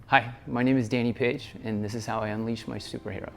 Hi, my name is Danny Page, and this is how I unleash my superhero.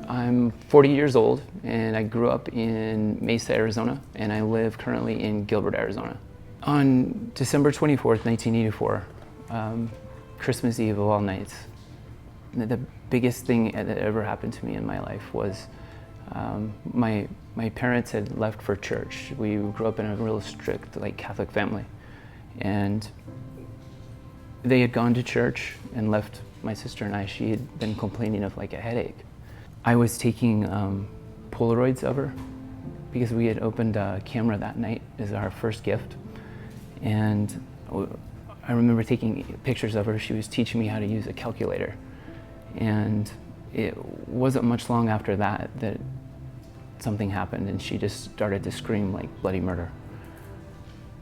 I'm 40 years old, and I grew up in Mesa, Arizona, and I live currently in Gilbert, Arizona. On December 24th, 1984, Christmas Eve of all nights, the biggest thing that ever happened to me in my life was my parents had left for church. We grew up in a real strict, Catholic family, and they had gone to church and left my sister and I. She had been complaining of a headache. I was taking Polaroids of her because we had opened a camera that night as our first gift, and I remember taking pictures of her. She was teaching me how to use a calculator. And it wasn't much long after that that something happened, and she just started to scream like bloody murder.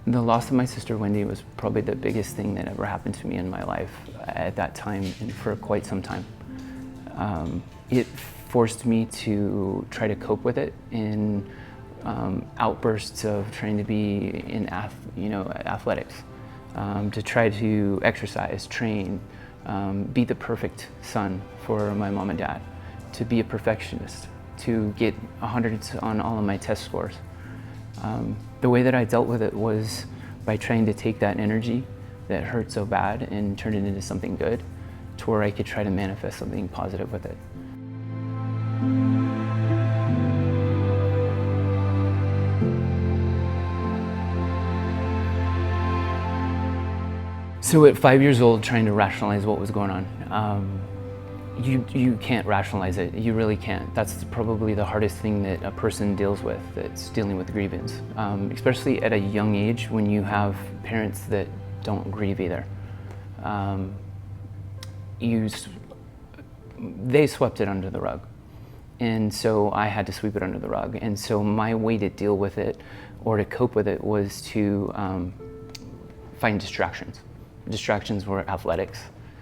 The loss of my sister Wendy was probably the biggest thing that ever happened to me in my life at that time and for quite some time. It forced me to try to cope with it in outbursts of trying to be in athletics, to try to exercise, train, be the perfect son for my mom and dad, to be a perfectionist, to get 100s on all of my test scores. The way that I dealt with it was by trying to take that energy that hurt so bad and turn it into something good, to where I could try to manifest something positive with it. So at 5 years old, trying to rationalize what was going on, you can't rationalize it. You really can't. That's probably the hardest thing that a person deals with, that's dealing with grievance, especially at a young age when you have parents that don't grieve either. They swept it under the rug, and so I had to sweep it under the rug. And so my way to deal with it or to cope with it was to find distractions. Distractions were athletics,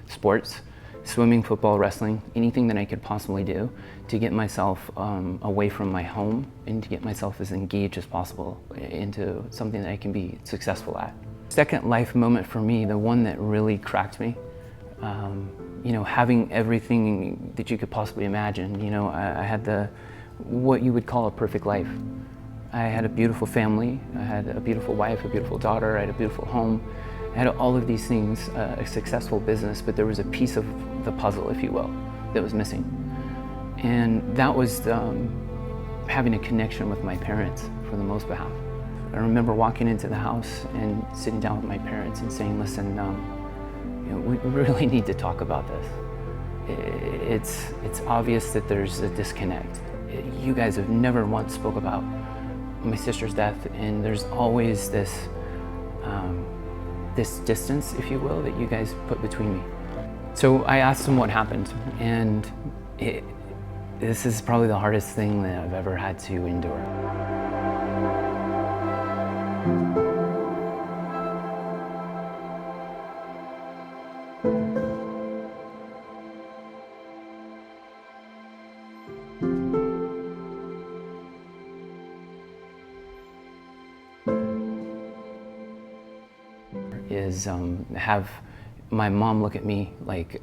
sports, swimming, football, wrestling, anything that I could possibly do to get myself away from my home and to get myself as engaged as possible into something that I can be successful at. Second life moment for me, the one that really cracked me, having everything that you could possibly imagine. I had what you would call a perfect life. I had a beautiful family, I had a beautiful wife, a beautiful daughter, I had a beautiful home. I had all of these things, a successful business, but there was a piece of the puzzle, if you will, that was missing. And that was having a connection with my parents for the most behalf. I remember walking into the house and sitting down with my parents and saying, listen, we really need to talk about this. It's obvious that there's a disconnect. You guys have never once spoke about my sister's death, and there's always this distance, if you will, that you guys put between me. So I asked them what happened, and this is probably the hardest thing that I've ever had to endure. Is have my mom look at me like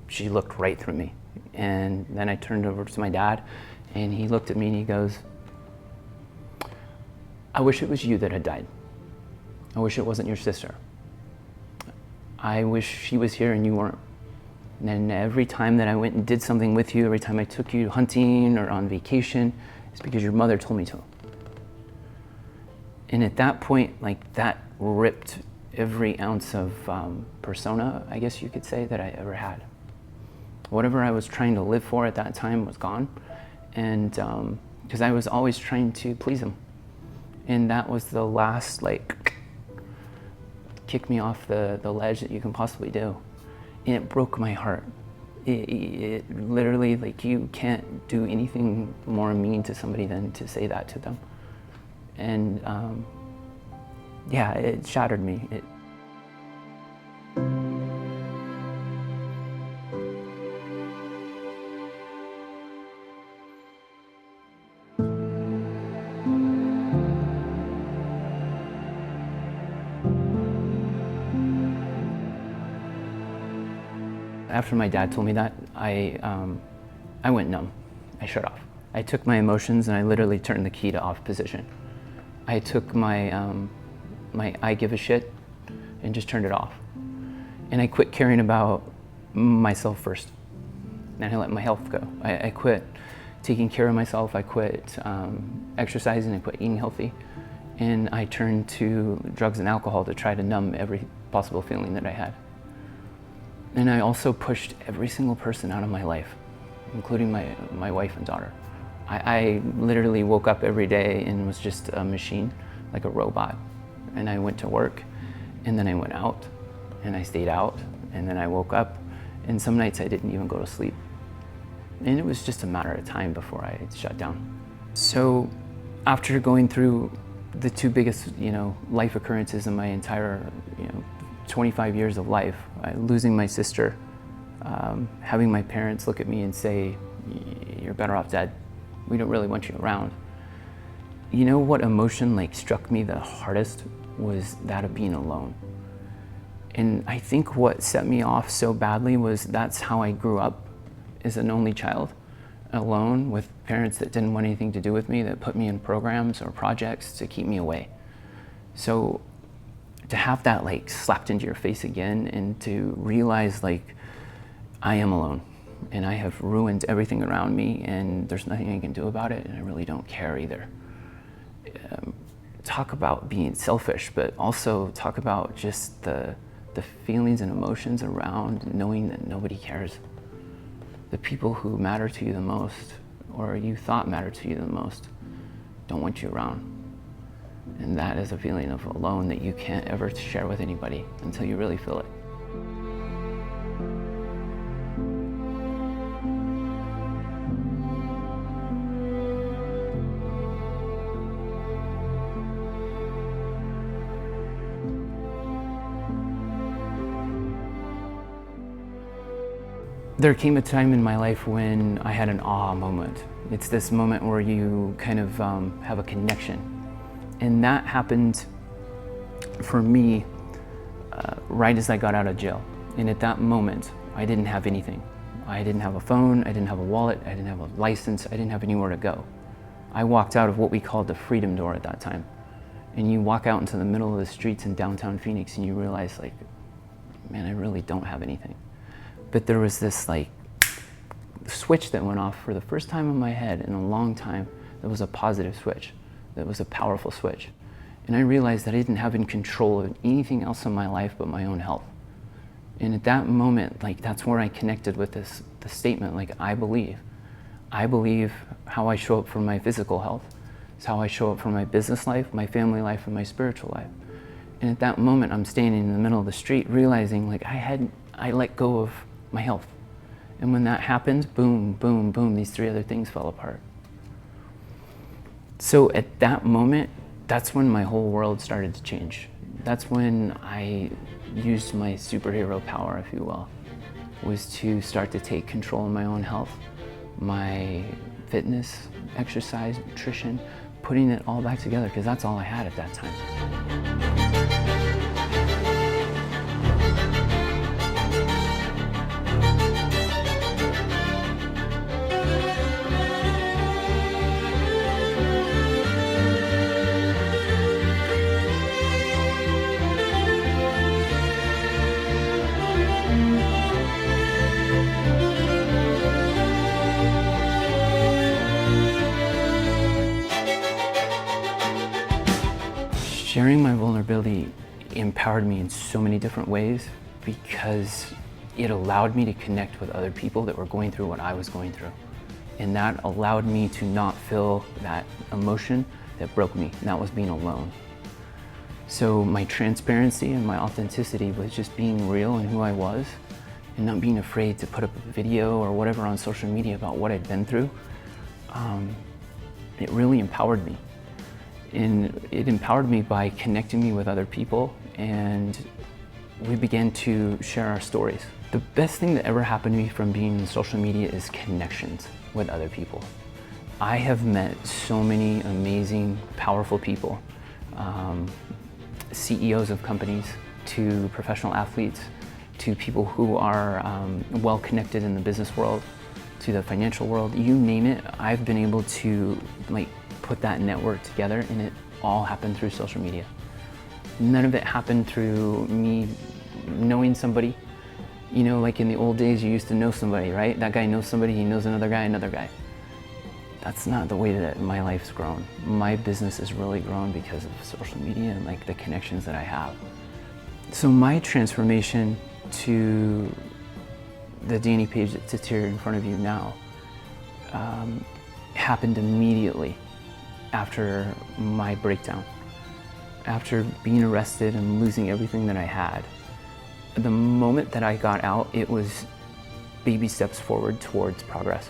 she looked right through me. And then I turned over to my dad, and he looked at me and he goes, I wish it was you that had died. I wish it wasn't your sister. I wish she was here and you weren't. And every time that I went and did something with you, every time I took you hunting or on vacation, it's because your mother told me to. And at that point, that ripped every ounce of persona, I guess you could say, that I ever had. Whatever I was trying to live for at that time was gone, and because I was always trying to please him. And that was the last, kick me off the ledge that you can possibly do. And it broke my heart. It literally, you can't do anything more mean to somebody than to say that to them. And yeah, it shattered me. After my dad told me that, I went numb. I shut off. I took my emotions and I literally turned the key to off position. I took my I give a shit and just turned it off. And I quit caring about myself first. And I let my health go. I quit taking care of myself. I quit exercising. I quit eating healthy. And I turned to drugs and alcohol to try to numb every possible feeling that I had. And I also pushed every single person out of my life, including my wife and daughter. I literally woke up every day and was just a machine, like a robot. And I went to work, and then I went out, and I stayed out, and then I woke up, and some nights I didn't even go to sleep. And it was just a matter of time before I shut down. So after going through the two biggest, life occurrences in my entire, 25 years of life, losing my sister, having my parents look at me and say, "You're better off dead. We don't really want you around." You know what emotion struck me the hardest was that of being alone. And I think what set me off so badly was that's how I grew up as an only child, alone with parents that didn't want anything to do with me, that put me in programs or projects to keep me away. So to have that slapped into your face again and to realize I am alone and I have ruined everything around me and there's nothing I can do about it, and I really don't care either. Talk about being selfish, but also talk about just the feelings and emotions around knowing that nobody cares. The people who matter to you the most, or you thought mattered to you the most, don't want you around. And that is a feeling of alone that you can't ever share with anybody until you really feel it. There came a time in my life when I had an awe moment. It's this moment where you kind of have a connection. And that happened for me right as I got out of jail. And at that moment, I didn't have anything. I didn't have a phone, I didn't have a wallet, I didn't have a license, I didn't have anywhere to go. I walked out of what we called the freedom door at that time. And you walk out into the middle of the streets in downtown Phoenix and you realize man, I really don't have anything. But there was this switch that went off for the first time in my head in a long time. That was a positive switch. That was a powerful switch. And I realized that I didn't have in control of anything else in my life but my own health. And at that moment, that's where I connected with the statement, I believe how I show up for my physical health. It's how I show up for my business life, my family life, and my spiritual life. And at that moment, I'm standing in the middle of the street realizing I let go of my health. And when that happened, boom, boom, boom, these three other things fell apart. So at that moment, that's when my whole world started to change. That's when I used my superhero power, if you will, was to start to take control of my own health, my fitness, exercise, nutrition, putting it all back together, because that's all I had at that time. Sharing my vulnerability empowered me in so many different ways because it allowed me to connect with other people that were going through what I was going through. And that allowed me to not feel that emotion that broke me, and that was being alone. So my transparency and my authenticity was just being real in who I was and not being afraid to put up a video or whatever on social media about what I'd been through. It really empowered me. And it empowered me by connecting me with other people, and we began to share our stories. The best thing that ever happened to me from being on social media is connections with other people. I have met so many amazing, powerful people, CEOs of companies to professional athletes, to people who are well connected in the business world, to the financial world, you name it. I've been able to put that network together, and it all happened through social media. None of it happened through me knowing somebody. You know, like in the old days, you used to know somebody, right? That guy knows somebody, he knows another guy, another guy. That's not the way that my life's grown. My business has really grown because of social media and the connections that I have. So my transformation to the Danny Page that sits here in front of you now happened immediately after my breakdown. After being arrested and losing everything that I had. The moment that I got out, it was baby steps forward towards progress.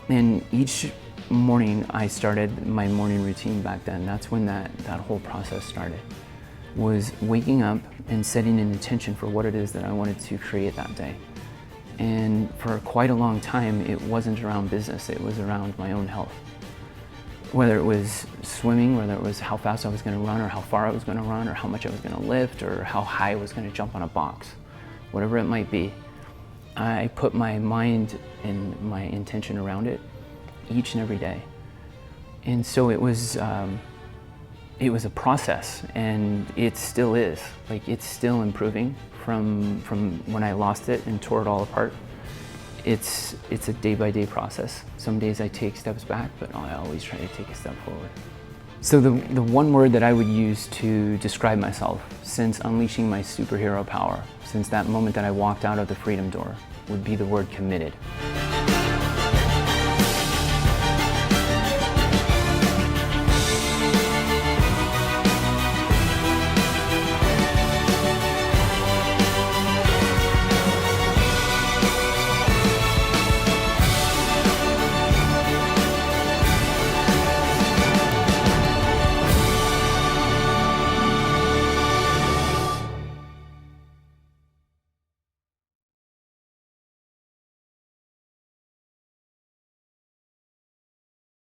And each morning I started my morning routine back then. That's when that whole process started. Was waking up and setting an intention for what it is that I wanted to create that day. And for quite a long time, it wasn't around business, it was around my own health. Whether it was swimming, whether it was how fast I was going to run, or how far I was going to run, or how much I was going to lift, or how high I was going to jump on a box, whatever it might be, I put my mind and my intention around it each and every day. And so it was a process, and it still is. It's still improving from when I lost it and tore it all apart. It's a day-by-day process. Some days I take steps back, but I always try to take a step forward. So the one word that I would use to describe myself since unleashing my superhero power, since that moment that I walked out of the freedom door, would be the word committed.